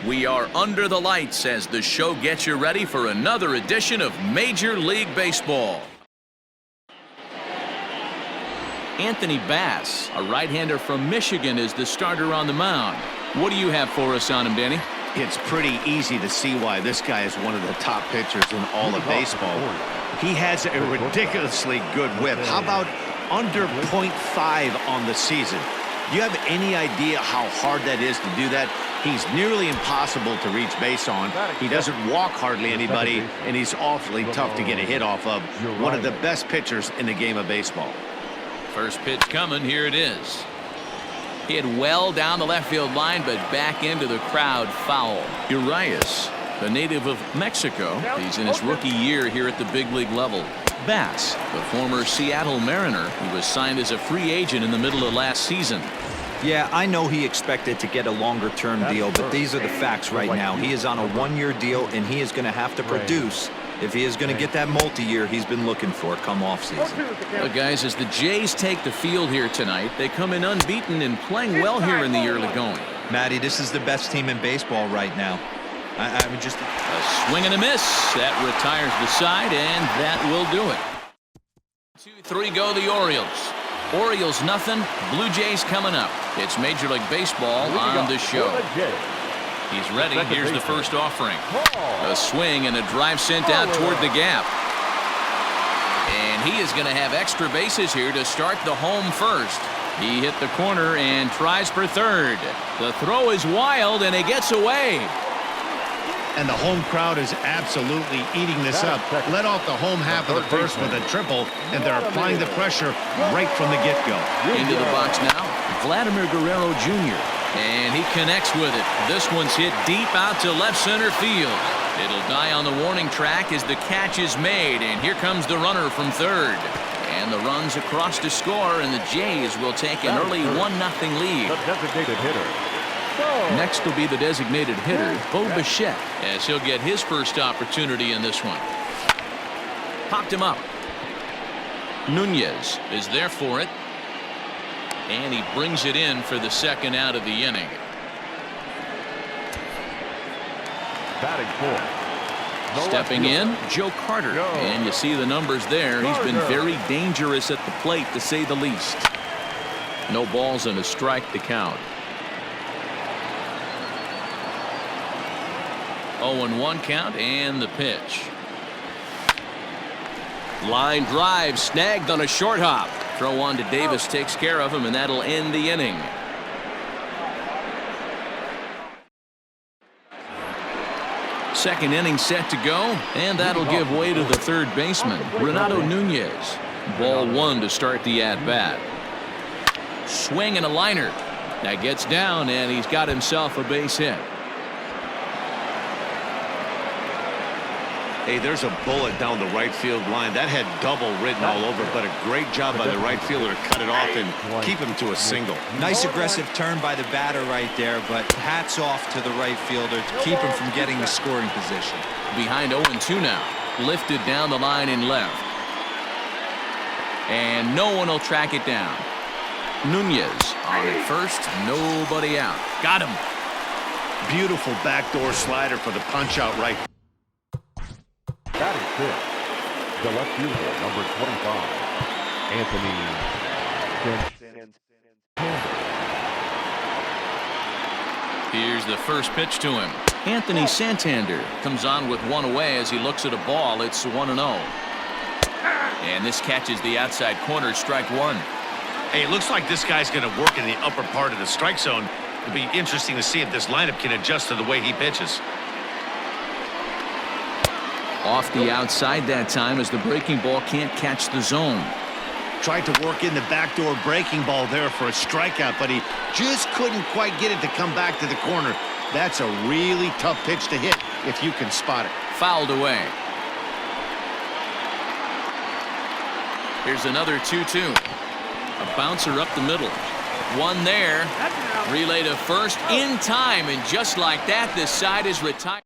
We are under the lights as the show gets you ready for another edition of Major League Baseball. Anthony Bass, a right-hander from Michigan, is the starter on the mound. What do you have for us on him, Danny? It's pretty easy to see why this guy is one of the top pitchers in all of baseball. He has a ridiculously good whip. How about under .5 on the season? Do you have any idea how hard that is to do that? He's nearly impossible to reach base on. He doesn't walk hardly anybody, and he's awfully tough to get a hit off of. One of the best pitchers in the game of baseball. First pitch coming. Here it is. Hit well down the left field line, but back into the crowd, foul. Urias, the native of Mexico. He's in his rookie year here at the big league level. Bass, the former Seattle Mariner, who was signed as a free agent in the middle of last season. Yeah, I know he expected to get a longer-term deal, but these are the facts right now. He is on a one-year deal, and he is going to have to produce if he is going to get that multi-year he's been looking for come off-season. Well, guys, as the Jays take the field here tonight, they come in unbeaten and playing well here in the early going. Matty, this is the best team in baseball right now. I mean, just a swing and a miss. That retires the side, and that will do it. 2-3 go the Orioles. Orioles nothing. Blue Jays coming up. It's Major League Baseball on the show. He's ready. Here's the first offering. A swing and a drive sent out toward the gap. And he is going to have extra bases here to start the home first. He hit the corner and tries for third. The throw is wild, and it gets away. And the home crowd is absolutely eating this up. Let off the home half of the first with a triple, and they're applying the pressure right from the get-go. Into the box now, Vladimir Guerrero Jr. And he connects with it. This one's hit deep out to left center field. It'll die on the warning track as the catch is made, and here comes the runner from third. And the runs across to score, and the Jays will take an early 1-0 lead. The designated hitter. Next will be the designated hitter, Bo Bichette, as he'll get his first opportunity in this one. Popped him up. Nunez is there for it. And he brings it in for the second out of the inning. Batting fourth. Stepping in, Joe Carter. And you see the numbers there. He's been very dangerous at the plate, to say the least. No balls and a strike to count. 0-1 count, and the pitch. Line drive snagged on a short hop. Throw on to Davis takes care of him, and that'll end the inning. Second inning set to go, and that'll give way to the third baseman, Renato Nunez. Ball one to start the at-bat. Swing and a liner. That gets down, and he's got himself a base hit. Hey, there's a bullet down the right field line. That had double written all over, but a great job by the right fielder to cut it off and keep him to a single. Nice aggressive turn by the batter right there, but hats off to the right fielder to keep him from getting the scoring position. Behind 0-2 now. Lifted down the line in left. And no one will track it down. Nunez on at first, nobody out. Got him. Beautiful backdoor slider for the punch-out right. Batting fifth, the left fielder, number 25, Anthony. Here's the first pitch to him. Anthony Santander comes on with one away as he looks at a ball. It's 1-0. And this catches the outside corner, strike one. Hey, it looks like this guy's going to work in the upper part of the strike zone. It'll be interesting to see if this lineup can adjust to the way he pitches. Off the outside that time as the breaking ball can't catch the zone. Tried to work in the backdoor breaking ball there for a strikeout, but he just couldn't quite get it to come back to the corner. That's a really tough pitch to hit if you can spot it. Fouled away. Here's another 2-2. A bouncer up the middle. One there. Relay to first in time, and just like that, this side is retired.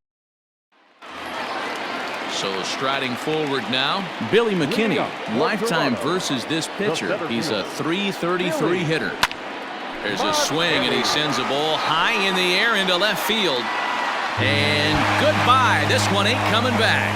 So striding forward now, Billy McKinney. Lifetime versus this pitcher. He's a .333 hitter. There's a swing, and he sends a ball high in the air into left field. And goodbye. This one ain't coming back.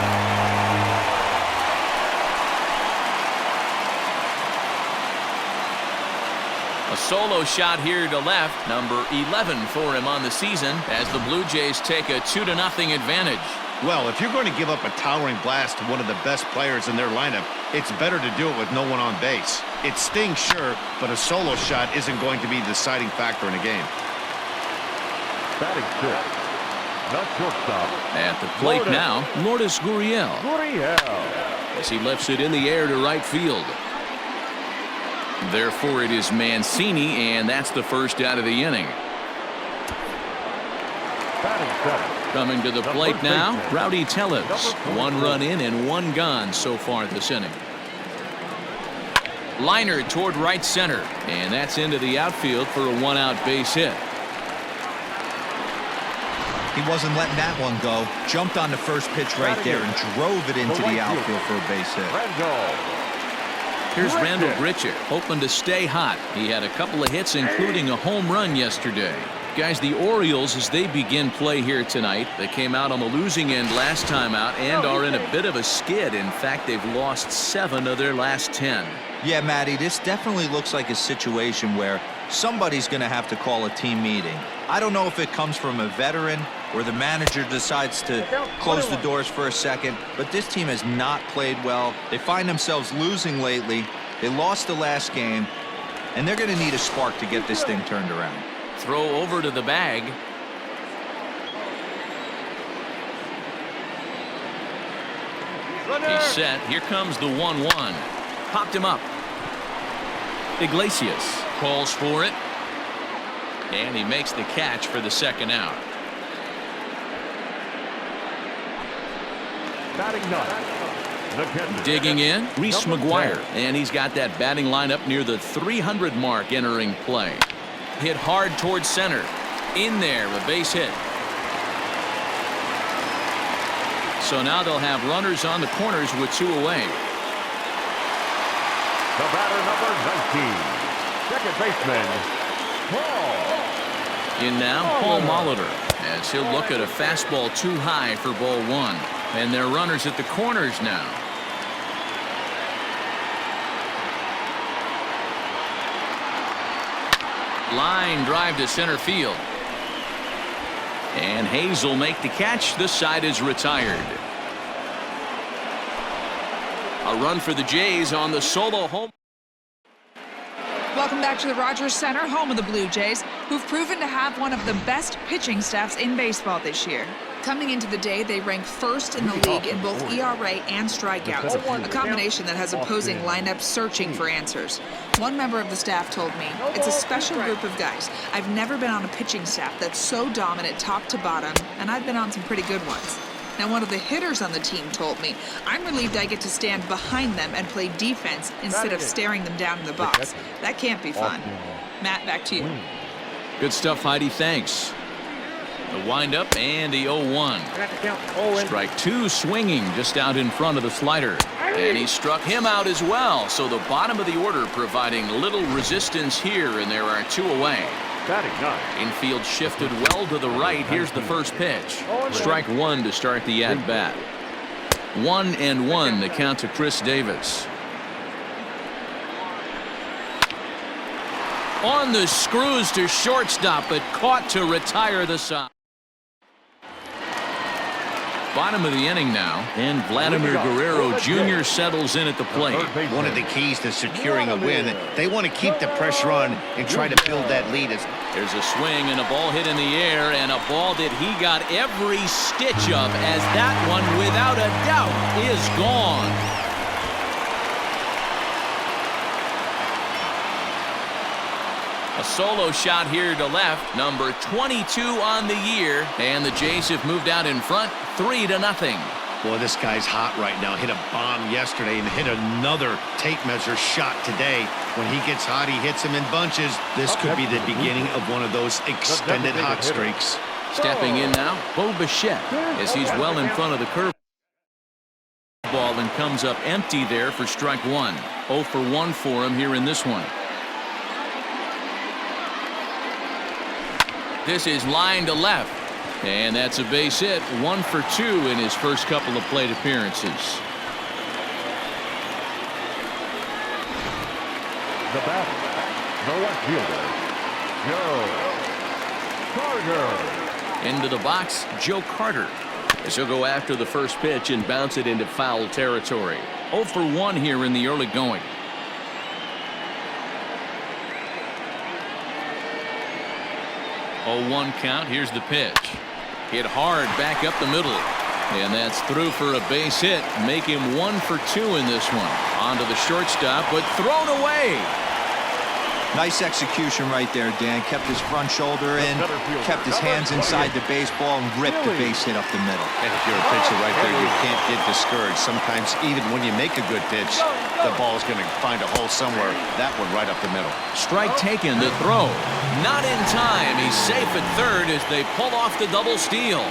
A solo shot here to left, number 11 for him on the season, as the Blue Jays take a 2-0 advantage. Well, if you're going to give up a towering blast to one of the best players in their lineup, it's better to do it with no one on base. It stings, sure, but a solo shot isn't going to be the deciding factor in a game. Batting fifth, the shortstop. At the plate now, Lourdes Gurriel, as he lifts it in the air to right field. Therefore, it is Mancini, and that's the first out of the inning. Batting seventh. Coming to the plate now, Rowdy Tellez. 1 run in and 1 gone so far this inning. Liner toward right center, and that's into the outfield for a 1-out base hit. He wasn't letting that one go. Jumped on the first pitch right there and drove it into the outfield for a base hit. Here's Randall Grichuk, hoping to stay hot. He had a couple of hits, including a home run yesterday. Guys, the Orioles, as they begin play here tonight, they came out on the losing end last time out and are in a bit of a skid. In fact, they've lost 7 of their last 10. Yeah, Matty, this definitely looks like a situation where somebody's going to have to call a team meeting. I don't know if it comes from a veteran or the manager decides to close the doors for a second, but this team has not played well. They find themselves losing lately. They lost the last game, and they're going to need a spark to get this thing turned around. Throw over to the bag. He's set. Here comes the 1-1. Popped him up. Iglesias calls for it. And he makes the catch for the second out. Batting ninth. Digging in, Reese McGuire. And he's got that batting lineup near the 300 mark entering play. Hit hard towards center. In there, a base hit. So now they'll have runners on the corners with 2 away. The batter, number 19, second baseman, Paul. In now, Paul Molitor, as he'll look at a fastball too high for ball 1. And they're runners at the corners now. Line drive to center field. And Hayes will make the catch. This side is retired. A run for the Jays on the solo home. Welcome back to the Rogers Center, home of the Blue Jays, who've proven to have one of the best pitching staffs in baseball this year. Coming into the day, they rank first in the league in both ERA and strikeouts, a combination that has opposing lineups searching for answers. One member of the staff told me, "It's a special group of guys. I've never been on a pitching staff that's so dominant top to bottom, and I've been on some pretty good ones." Now, one of the hitters on the team told me, "I'm relieved I get to stand behind them and play defense instead of staring them down in the box. That can't be fun." Matt, back to you. Good stuff, Heidi. Thanks. The windup and the 0-1. Strike 2 swinging just out in front of the slider. And he struck him out as well. So the bottom of the order providing little resistance here, and there are 2 away. Infield shifted well to the right. Here's the first pitch. Strike 1 to start the at-bat. 1-1 the count to Chris Davis. On the screws to shortstop, but caught to retire the side. Bottom of the inning now, and Vladimir Guerrero Jr. settles in at the plate. One of the keys to securing a win, they want to keep the pressure on and try to build that lead. There's a swing and a ball hit in the air, and a ball that he got every stitch of, as that one, without a doubt, is gone. A solo shot here to left, number 22 on the year, and the Jays have moved out in front 3-0. Boy, this guy's hot right now. Hit a bomb yesterday and hit another tape measure shot today. When he gets hot, he hits them in bunches. This could be the beginning of one of those extended hot streaks. Stepping in now, Bo Bichette, as he's well in front of the curve ball and comes up empty there for strike 1. 0 for 1 for him here in this one. This is line to left. And that's a base hit. 1 for 2 in his first couple of plate appearances. The batter, the left fielder, Joe Carter. Into the box, Joe Carter, as he'll go after the first pitch and bounce it into foul territory. 0 for 1 here in the early going. 0-1 count. Here's the pitch. Hit hard back up the middle. And that's through for a base hit. Make him 1 for 2 in this one. Onto the shortstop, but thrown away. Nice execution right there, Dan. Kept his front shoulder in, kept his hands inside the baseball, and ripped the base hit up the middle. And if you're a pitcher right there, you can't get discouraged. Sometimes even when you make a good pitch, the ball's going to find a hole somewhere. That one right up the middle. Strike taken, the throw. Not in time. He's safe at third as they pull off the double steal.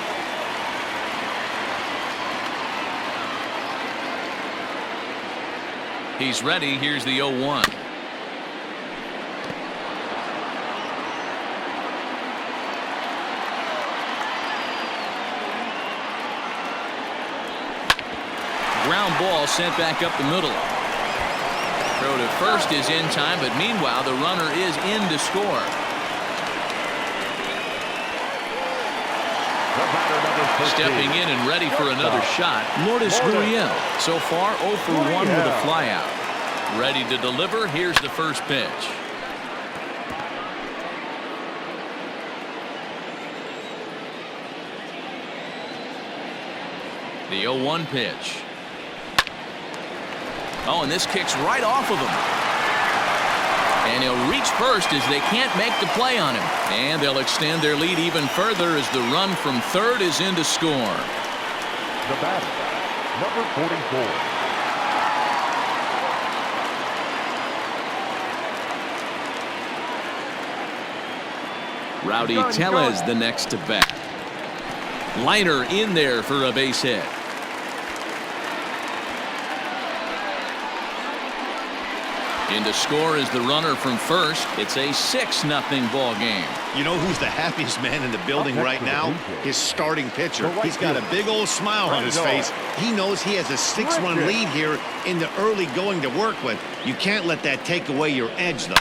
He's ready. Here's the 0-1. Ground ball sent back up the middle. Throw to first is in time, but meanwhile the runner is in to score. Stepping in and ready for another shot, Lourdes Gurriel. So far 0 for 1 with a flyout. Ready to deliver. Here's the first pitch. The 0-1 pitch. Oh, and this kicks right off of him. And he'll reach first as they can't make the play on him. And they'll extend their lead even further as the run from third is in to score. The batter, number 44. Rowdy Tellez the next to bat. Liner in there for a base hit. In to score is the runner from first. It's a 6-0 ball game. You know who's the happiest man in the building right now? His starting pitcher. He's got a big old smile on his face. He knows he has a 6-run lead here in the early going to work with. You can't let that take away your edge, though.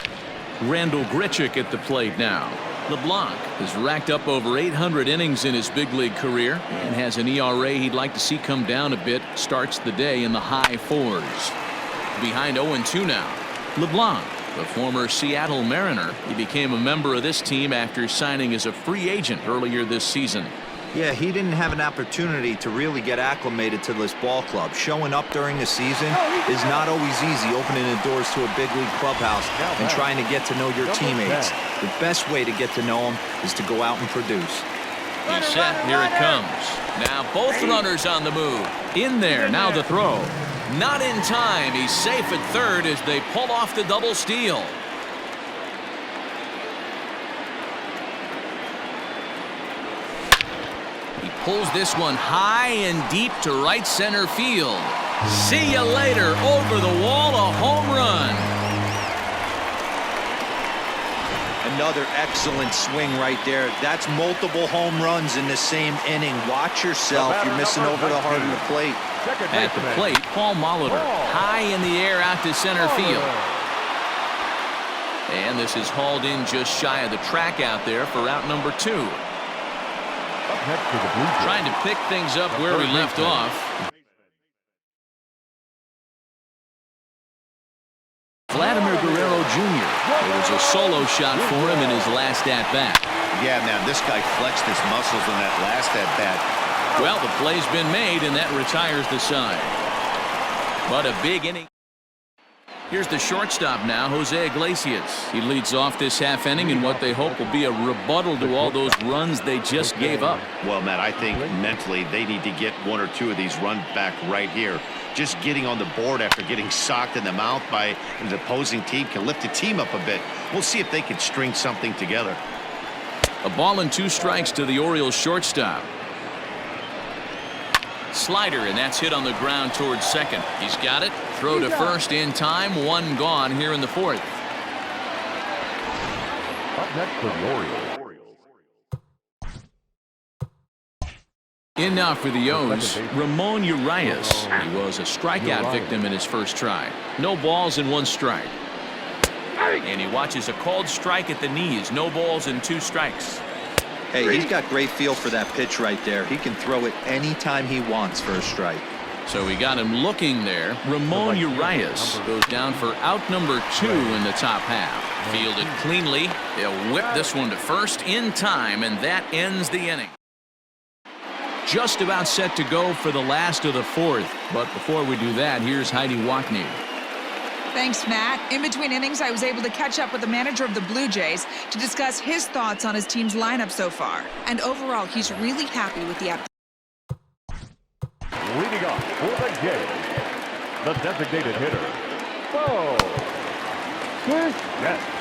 Randall Grichuk at the plate now. LeBlanc has racked up over 800 innings in his big league career and has an ERA he'd like to see come down a bit. Starts the day in the high 4s. Behind 0-2 now. LeBlanc, the former Seattle Mariner. He became a member of this team after signing as a free agent earlier this season. Yeah, he didn't have an opportunity to really get acclimated to this ball club. Showing up during the season is not always easy, opening the doors to a big league clubhouse and trying to get to know your teammates. The best way to get to know them is to go out and produce. He's set. Here it comes. Now both runners on the move. In there. Now the throw. Not in time. He's safe at third as they pull off the double steal. He pulls this one high and deep to right center field. See you later. Over the wall, a home run. Another excellent swing right there. That's multiple home runs in the same inning. Watch yourself. You're missing over the heart of the plate. At the plate, Paul Molitor, high in the air out to center field. And this is hauled in just shy of the track out there for out number 2. Trying to pick things up where we left off. Vladimir Guerrero Jr. It was a solo shot for him in his last at-bat. Yeah, man, this guy flexed his muscles in that last at-bat. Well, the play's been made, and that retires the side. But a big inning. Here's the shortstop now, Jose Iglesias. He leads off this half inning in what they hope will be a rebuttal to all those runs they just gave up. Well, Matt, I think mentally they need to get 1 or 2 of these runs back right here. Just getting on the board after getting socked in the mouth by an opposing team can lift the team up a bit. We'll see if they can string something together. A ball and 2 strikes to the Orioles shortstop. Slider, and that's hit on the ground towards second. He's got it. Throw to first in time. 1 gone here in the 4th. Up next for the Orioles, In now for the O's, Ramon Urias. He was a strikeout victim in his first try. No balls and 1 strike. And he watches a called strike at the knees. No balls and 2 strikes. Hey, he's got great feel for that pitch right there. He can throw it anytime he wants for a strike. So we got him looking there. Ramon Urias goes down for out number 2 in the top half. Fielded cleanly. They'll whip this one to first in time, and that ends the inning. Just about set to go for the last of the 4th. But before we do that, here's Heidi Watney. Thanks, Matt. In between innings, I was able to catch up with the manager of the Blue Jays to discuss his thoughts on his team's lineup so far. And overall, he's really happy with the app. Leading off for the game, the designated hitter, Bo. Yes.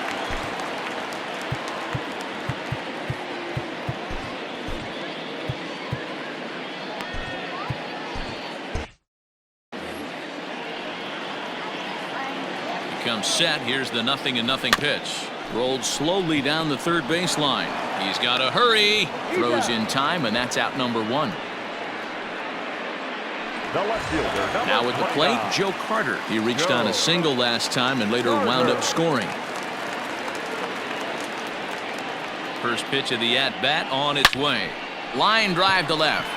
Comes set. Here's the 0-0 pitch. Rolled slowly down the third baseline. He's got to hurry. Throws in time, and that's out number 1. The left fielder, Now at the plate, Joe Carter. He reached on a single last time and later wound up scoring. First pitch of the at-bat on its way. Line drive to left.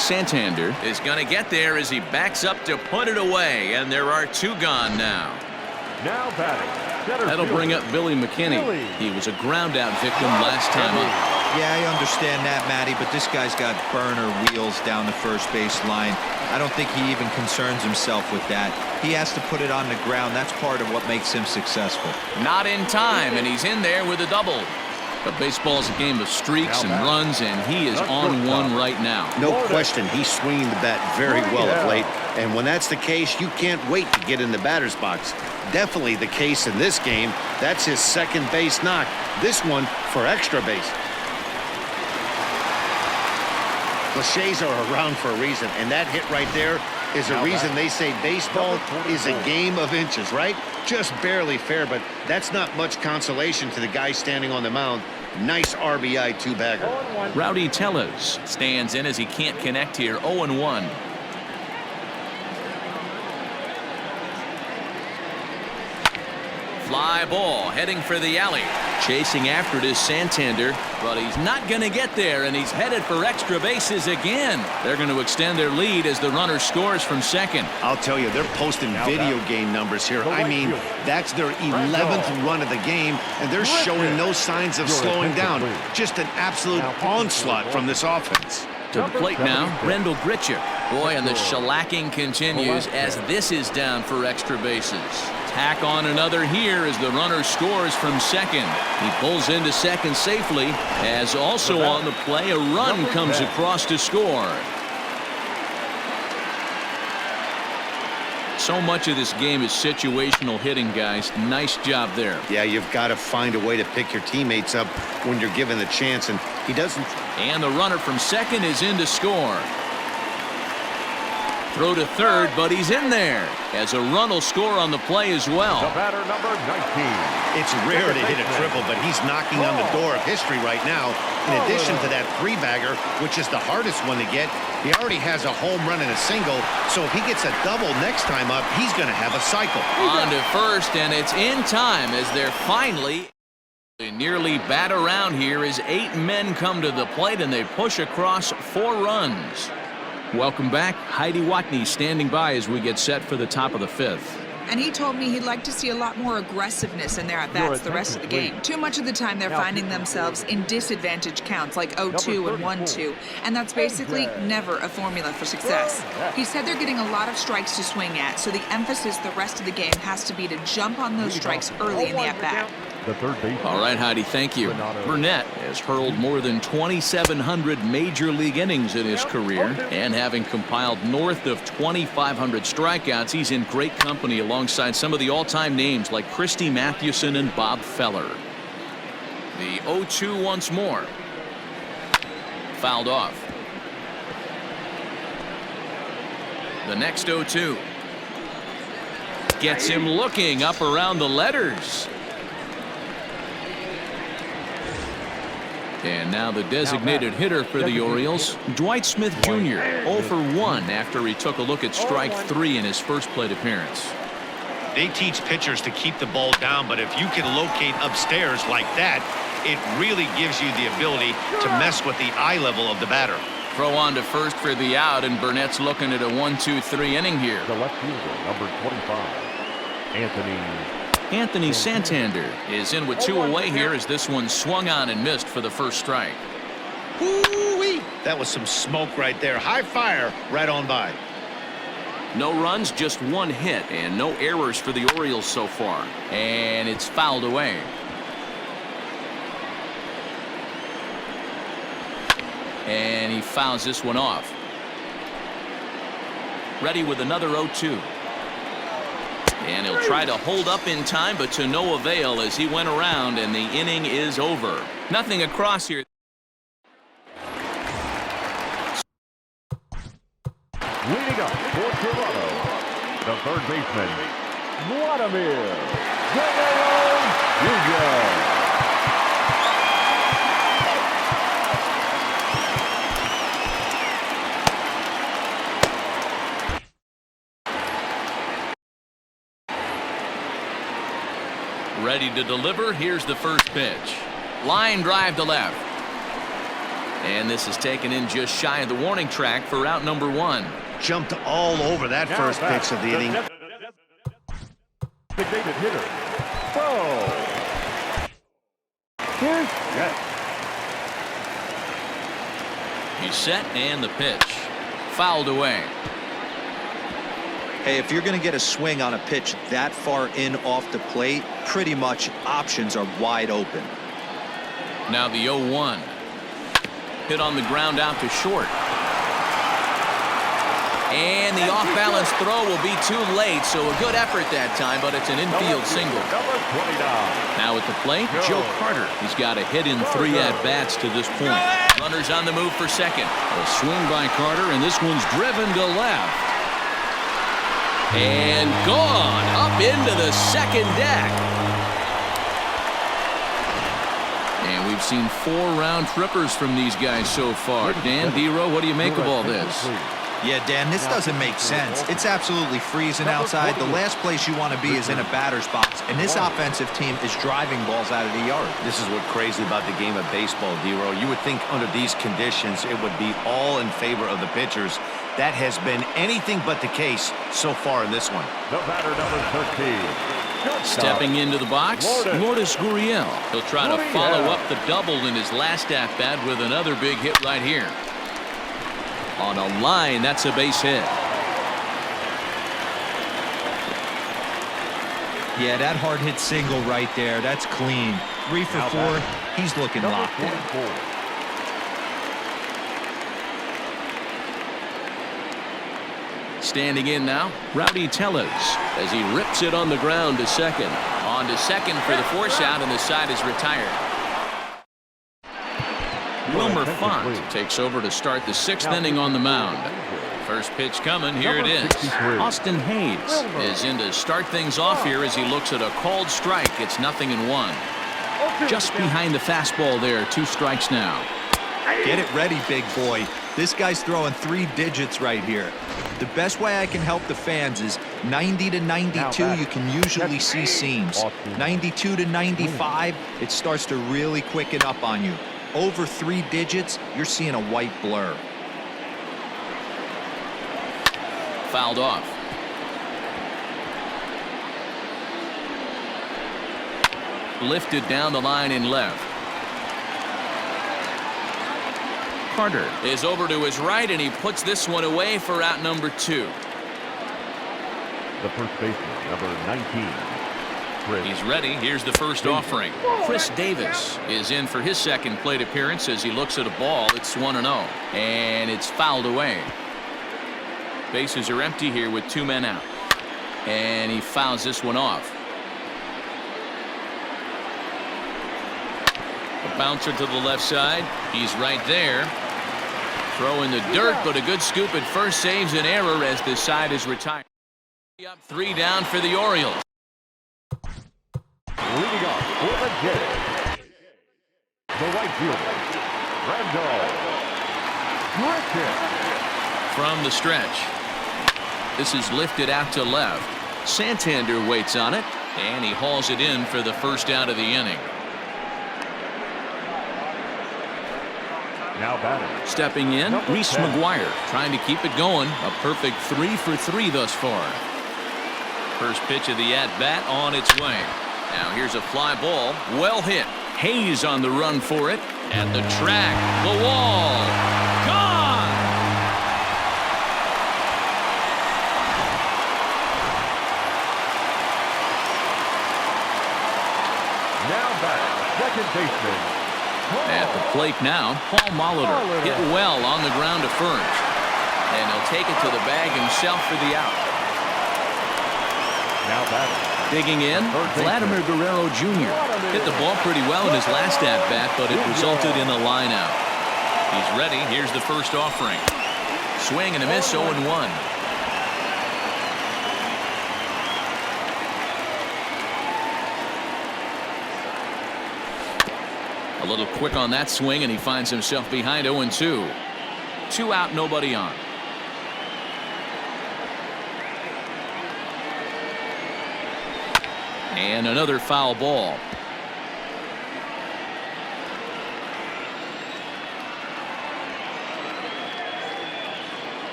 Santander is going to get there as he backs up to put it away, and there are 2 gone now. Now batting. That'll bring up Billy McKinney. He was a ground-out victim last time up. Yeah, I understand that, Matty, but this guy's got burner wheels down the first base line. I don't think he even concerns himself with that. He has to put it on the ground. That's part of what makes him successful. Not in time, and he's in there with a double. But baseball's a game of streaks and runs, and he is on one right now. No question, he's swinging the bat very well of late. And when that's the case, you can't wait to get in the batter's box. Definitely the case in this game. That's his second base knock. This one for extra base. Cliches are around for a reason, and that hit right there is a reason they say baseball is a game of inches, right? Just barely fair, but that's not much consolation to the guy standing on the mound. Nice RBI 2-bagger. Rowdy Tellez stands in as he can't connect here. 0-1. Fly ball heading for the alley. Chasing after it is Santander, but he's not going to get there, and he's headed for extra bases again. They're going to extend their lead as the runner scores from second. I'll tell you, they're posting video game numbers here. I mean, that's their 11th run of the game, and they're showing no signs of slowing down. Just an absolute onslaught from this offense. To the plate now, Rendell Gritchick. Boy, and the shellacking continues as this is down for extra bases. Tack on another here as the runner scores from second. He pulls into second safely, as also on the play a run comes across to score. So much of this game is situational hitting, guys. Nice job there. Yeah, you've got to find a way to pick your teammates up when you're given the chance, and he doesn't. And the runner from second is in to score. Throw to third, but he's in there as a run will score on the play as well. The batter, number 19. It's rare to hit a triple, but he's knocking on the door of history right now. In addition to that 3-bagger, which is the hardest one to get, he already has a home run and a single. So if he gets a double next time up, he's going to have a cycle. On to first, and it's in time as they're finally nearly bat around here as 8 men come to the plate and they push across 4 runs. Welcome back. Heidi Watney standing by as we get set for the top of the 5th. And he told me he'd like to see a lot more aggressiveness in their at-bats the rest of the game. Too much of the time they're finding themselves in disadvantage counts like 0-2 and 1-2, and that's basically never a formula for success. He said they're getting a lot of strikes to swing at, so the emphasis the rest of the game has to be to jump on those strikes early in the at-bat. All right, Heidi, thank you. Burnett has hurled more than 2,700 major league innings in his career, and having compiled north of 2,500 strikeouts, he's in great company alongside some of the all-time names like Christy Mathewson and Bob Feller. The 0-2 once more. Fouled off. The next 0-2. Gets him looking up around the letters. And now the designated hitter for the Orioles, Dwight Smith Jr., 0 for 1 after he took a look at strike 3 in his first plate appearance. They teach pitchers to keep the ball down, but if you can locate upstairs like that, it really gives you the ability to mess with the eye level of the batter. Throw on to first for the out, and Burnett's looking at a 1-2-3 inning here. The left fielder, number 25, Anthony Santander is in with 2 away here as this one swung on and missed for the first strike. Woo-wee! That was some smoke right there. High fire right on by. No runs, just 1 hit, and no errors for the Orioles so far. And it's fouled away. And he fouls this one off. Ready with another 0-2. And he'll try to hold up in time, but to no avail as he went around, and the inning is over. Nothing across here. leading up for Toronto, the third baseman, Vladimir Guerrero. Ready to deliver. Here's the first pitch. Line drive to left. And this is taken in just shy of the warning track for out number 1. Jumped all over that first pitch of the inning. Designated hitter. Throw. Here's set. He's set and the pitch. Fouled away. Hey, if you're going to get a swing on a pitch that far in off the plate, pretty much options are wide open. Now the 0-1. Hit on the ground out to short. And the off-balance throw will be too late, so a good effort that time, but it's an infield single. Number 29. Now at the plate, Joe Carter. He's got a hit in 3 at-bats to this point. Runners on the move for second. A swing by Carter, and this one's driven to left. And gone up into the second deck. And we've seen 4 round trippers from these guys so far. Dan, D-Row, what do you make of all this? Yeah, Dan, this doesn't make sense. It's absolutely freezing outside. The last place you want to be is in a batter's box, and this offensive team is driving balls out of the yard. This is what's crazy about the game of baseball, D-Row. You would think under these conditions it would be all in favor of the pitchers. That has been anything but the case so far in this one. The batter, number 13. Stepping into the box, Lourdes Gurriel. He'll try to follow up the double in his last at-bat with another big hit right here. On a line, that's a base hit. Yeah, that hard hit single right there. That's clean. 3 for 4. He's looking locked in. Standing in now, Rowdy Tellez as he rips it on the ground to second. On to second for the force out, and the side is retired. Wilmer Font takes over to start the 6th inning on the mound. First pitch coming, here it is. Austin Hayes is in to start things off here as he looks at a called strike. It's 0-1. Just behind the fastball there, 2 strikes now. Get it ready, big boy. This guy's throwing 3 digits right here. The best way I can help the fans is 90 to 92, you can usually see seams. 92 to 95, it starts to really quicken up on you. Over 3 digits, you're seeing a white blur. Fouled off. Lifted down the line in left. Carter is over to his right, and he puts this one away for out number 2. The first baseman, number 19. He's ready. Here's the first offering. Chris Davis is in for his second plate appearance as he looks at a ball. It's 1-0, and it's fouled away. Bases are empty here with 2 men out, and he fouls this one off. A bouncer to the left side. He's right there. Throw in the dirt, but a good scoop at first saves an error as this side is retired. Up 3 down for the Orioles. Leading off for the Jays, The right fielder, Randall Griffin. From the stretch. This is lifted out to left. Santander waits on it, and he hauls it in for the first out of the inning. Now batting. Stepping in, Number Reese 10. McGuire trying to keep it going. A perfect 3 for 3 thus far. First pitch of the at-bat on its way. Now here's a fly ball. Well hit. Hayes on the run for it. At the track. The wall. Gone! Now batting. Second baseman. At the plate now, Paul Molitor hit well on the ground to first. And he'll take it to the bag himself for the out. Now batting. Digging in, Vladimir Guerrero Jr. hit the ball pretty well in his last at-bat, but it resulted in a line out. He's ready. Here's the first offering. Swing and a miss, 0-1. A little quick on that swing, and he finds himself behind 0-2. 2 out, nobody on. And another foul ball.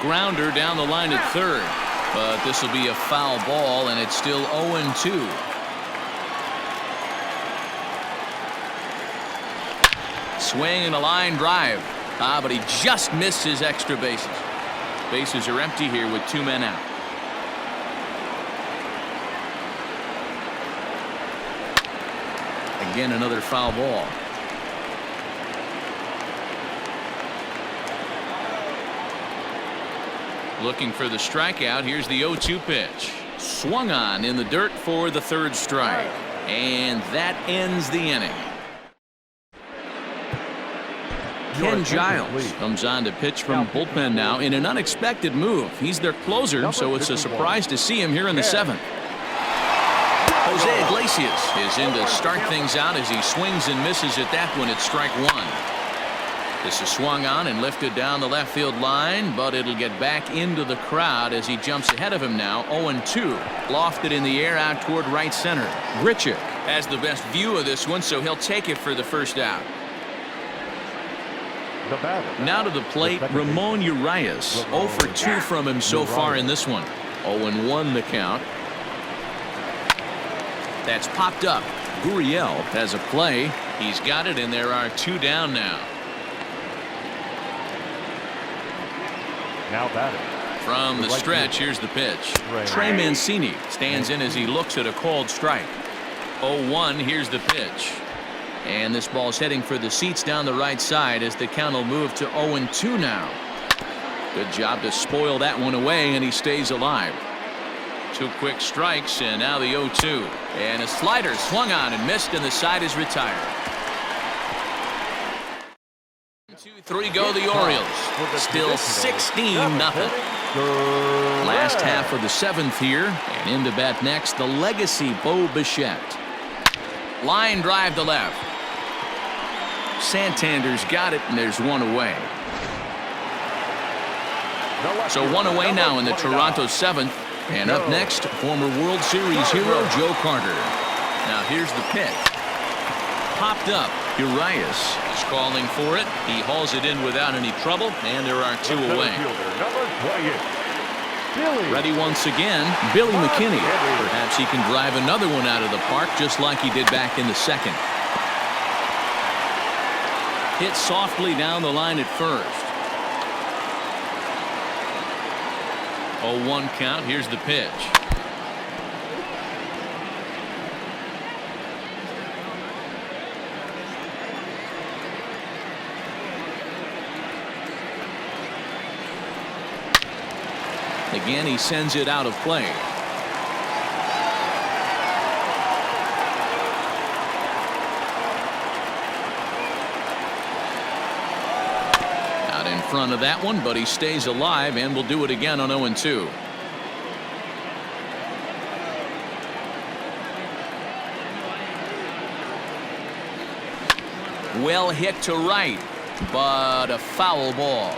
Grounder down the line at third. But this will be a foul ball, and it's still 0-2. Swing and a line drive. But he just missed his extra bases. Bases are empty here with 2 men out. Again, another foul ball. Looking for the strikeout. Here's the 0-2 pitch. Swung on in the dirt for the third strike. And that ends the inning. Ken Giles comes on to pitch from bullpen now in an unexpected move. He's their closer, so it's a surprise to see him here in the 7th. Jose Iglesias is in to start things out as he swings and misses at that one at strike 1. This is swung on and lifted down the left field line, but it'll get back into the crowd as he jumps ahead of him now. 0-2. Lofted in the air out toward right center. Grichuk has the best view of this one, so he'll take it for the first out. Now to the plate, Ramon Urias. 0 for 2 from him so far in this one. 0-1 the count. That's popped up. Gurriel has a play. He's got it, and there are 2 down now. Now batting. From the stretch, here's the pitch. Trey Mancini stands in as he looks at a called strike. 0-1, here's the pitch. And this ball's heading for the seats down the right side as the count will move to 0-2 now. Good job to spoil that one away, and he stays alive. 2 quick strikes, and now the 0-2. And a slider swung on and missed, and the side is retired. 2-3 go the Orioles. Still 16-0. Last half of the 7th here, and in to bat next, the legacy Bo Bichette. Line drive to left. Santander's got it, and there's 1 away. So 1 away now in the Toronto 7th. And up next, former World Series hero Joe Carter. Now here's the pitch. Popped up. Urias is calling for it. He hauls it in without any trouble, and there are 2 away. Ready once again, Billy McKinney. Perhaps he can drive another one out of the park just like he did back in the 2nd. Hit softly down the line at first. 0-1 count. Here's the pitch. Again, he sends it out of play. Out in front of that one, but he stays alive and will do it again on 0-2. Well hit to right, but a foul ball.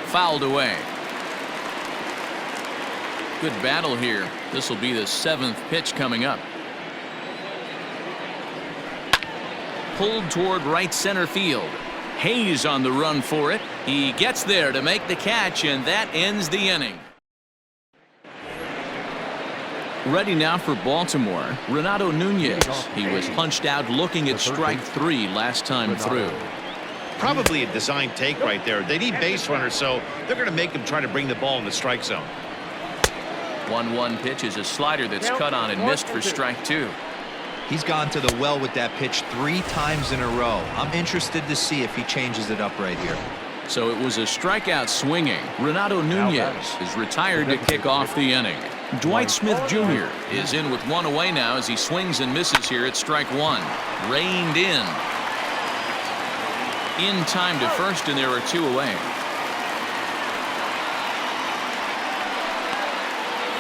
Fouled away. Good battle here. This will be the 7th pitch coming up. Pulled toward right center field. Hayes on the run for it. He gets there to make the catch, and that ends the inning. Ready now for Baltimore, Renato Nunez. He was punched out looking at strike 3 last time through. Probably a design take right there. They need base runners, so they're going to make him try to bring the ball in the strike zone. 1-1 pitch is a slider that's cut on and missed for strike 2. He's gone to the well with that pitch 3 times in a row. I'm interested to see if he changes it up right here. So it was a strikeout swinging. Renato Nunez is retired to kick off the inning. Dwight Smith Jr. is in with 1 away now as he swings and misses here at strike 1. Reined in. In time to first, and there are 2 away.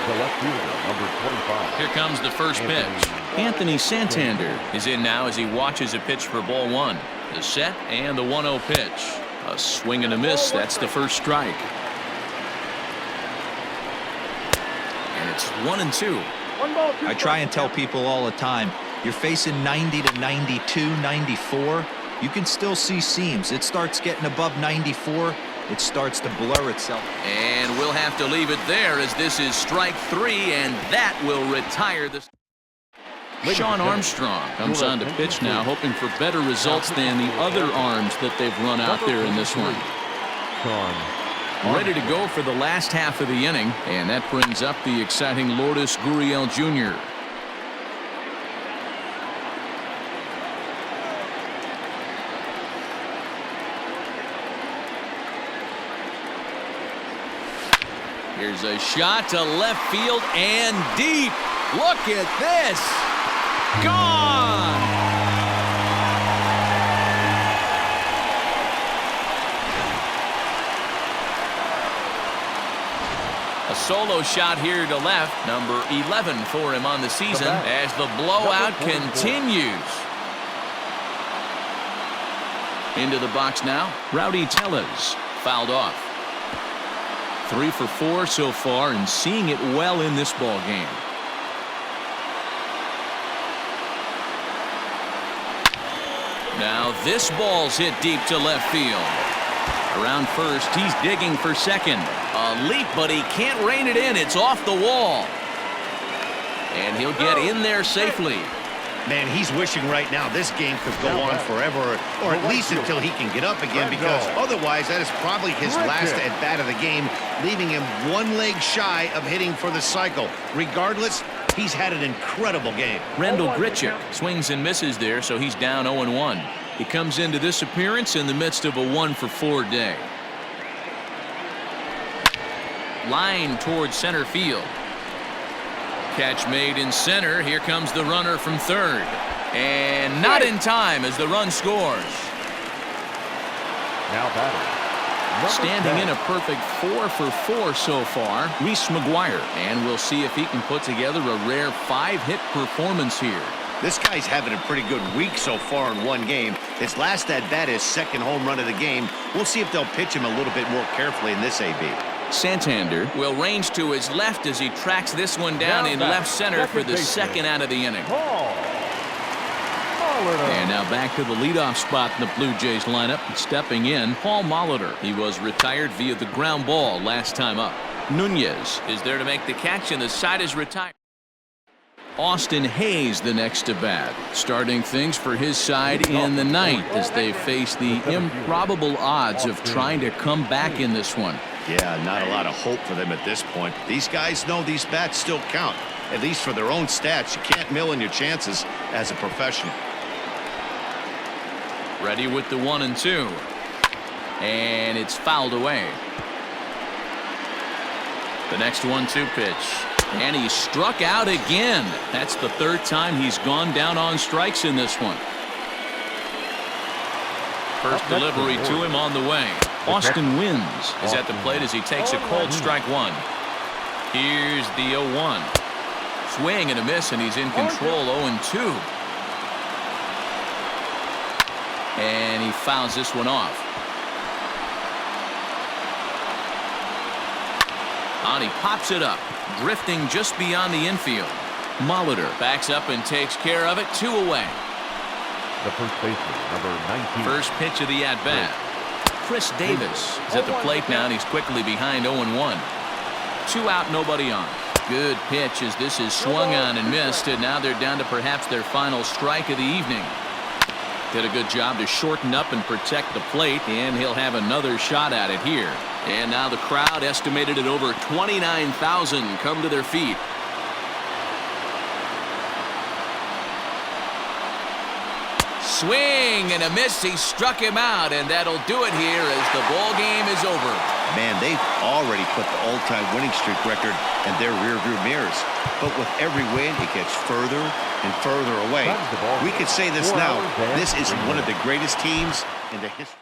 The left fielder, number 25. Here comes the first pitch. Anthony Santander is in now as he watches a pitch for ball 1. The set and the 1-0 pitch. A swing and a miss. That's the first strike. And it's 1-2. I try and tell people all the time, you're facing 90 to 92, 94. You can still see seams. It starts getting above 94. It starts to blur itself. And we'll have to leave it there as this is strike 3, and that will retire the... Sean Armstrong comes on to pitch now, hoping for better results than the other arms that they've run out there in this one. Ready to go for the last half of the inning, and that brings up the exciting Lourdes Gurriel Jr. Here's a shot to left field and deep. Look at this. Gone. A solo shot here to left, number 11 for him on the season as the blowout continues. Into the box now, Rowdy Tellez fouled off. 3 for 4 so far and seeing it well in this ball game. Now this ball's hit deep to left field. Around first, he's digging for second. A leap, but he can't rein it in. It's off the wall. And he'll get in there safely. Man, he's wishing right now this game could go on forever, or at least until he can get up again, because otherwise that is probably his last at-bat of the game, leaving him 1 leg shy of hitting for the cycle. Regardless, he's had an incredible game. Randall Grichuk swings and misses there, so he's down 0-1. He comes into this appearance in the midst of a 1 for 4 day. Line towards center field. Catch made in center. Here comes the runner from third. And not in time as the run scores. Now batting. Standing in a perfect 4 for 4 so far, Reese McGuire. And we'll see if he can put together a rare 5-hit performance here. This guy's having a pretty good week so far in 1 game. His last at-bat is second home run of the game. We'll see if they'll pitch him a little bit more carefully in this AB. Santander will range to his left as he tracks this one down in left center for the second out of the inning. And now back to the leadoff spot in the Blue Jays lineup. Stepping in, Paul Molitor. He was retired via the ground ball last time up. Nunez is there to make the catch, and the side is retired. Austin Hayes the next to bat, starting things for his side in the 9th as they face the improbable odds of trying to come back in this one. Yeah, not a lot of hope for them at this point. These guys know these bats still count, at least for their own stats. You can't mill in your chances as a professional. Ready with the 1-2. And it's fouled away. The next 1-2 pitch. And he struck out again. That's the 3rd time he's gone down on strikes in this one. First delivery to him on the way. Austin Wynns is at the plate as he takes a cold strike 1. Here's the 0-1. Swing and a miss, and he's in control. 0-2. And he fouls this one off. And he pops it up, drifting just beyond the infield. Molitor backs up and takes care of it. 2 away. The first baseman, number 19. First pitch of the at-bat. Chris Davis is at the plate now, and he's quickly behind 0-1. 2 out, nobody on. Good pitch as this is swung on and missed, and now they're down to perhaps their final strike of the evening. Did a good job to shorten up and protect the plate, and he'll have another shot at it here. And now the crowd, estimated at over 29,000, come to their feet. Swing and a miss. He struck him out, and that'll do it here as the ball game is over. Man, they've already put the all-time winning streak record in their rearview mirrors. But with every win, it gets further and further away. We could say this now. This is one of the greatest teams in the history.